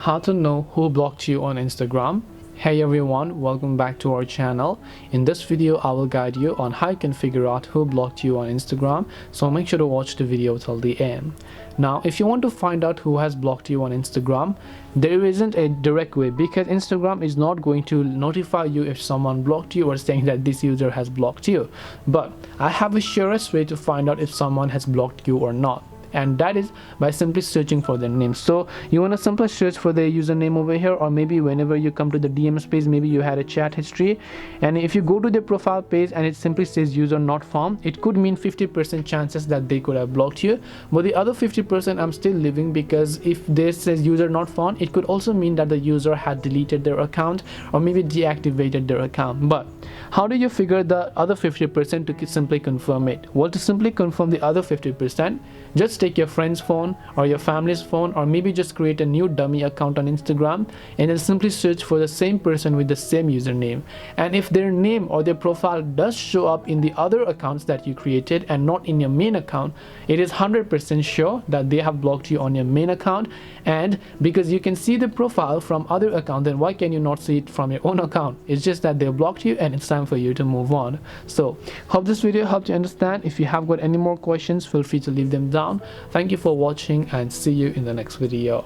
How to know who blocked you on Instagram. Hey everyone, welcome back to our channel. In this video I will guide you on how you can figure out who blocked you on Instagram, so make sure to watch the video till the end. Now if you want to find out who has blocked you on Instagram, there isn't a direct way, because Instagram is not going to notify you if someone blocked you or saying that this user has blocked you. But I have a surest way to find out if someone has blocked you or not, and that is by simply searching for their name. So you want to simply search for their username over here, or maybe whenever you come to the DM space, maybe you had a chat history, and if you go to their profile page and it simply says user not found, it could mean 50% chances that they could have blocked you, but the other 50% I'm still leaving, because if this says user not found, it could also mean that the user had deleted their account or maybe deactivated their account. But how do you figure the other 50% to simply confirm it? Well, to simply confirm the other 50%, just take your friend's phone or your family's phone, or maybe just create a new dummy account on Instagram and then simply search for the same person with the same username. And if their name or their profile does show up in the other accounts that you created and not in your main account, it is 100% sure that they have blocked you on your main account. And because you can see the profile from other account, then why can you not see it from your own account? It's just that they blocked you and it's time for you to move on. So hope this video helped you understand. If you have got any more questions, feel free to leave them down. Thank you for watching and see you in the next video.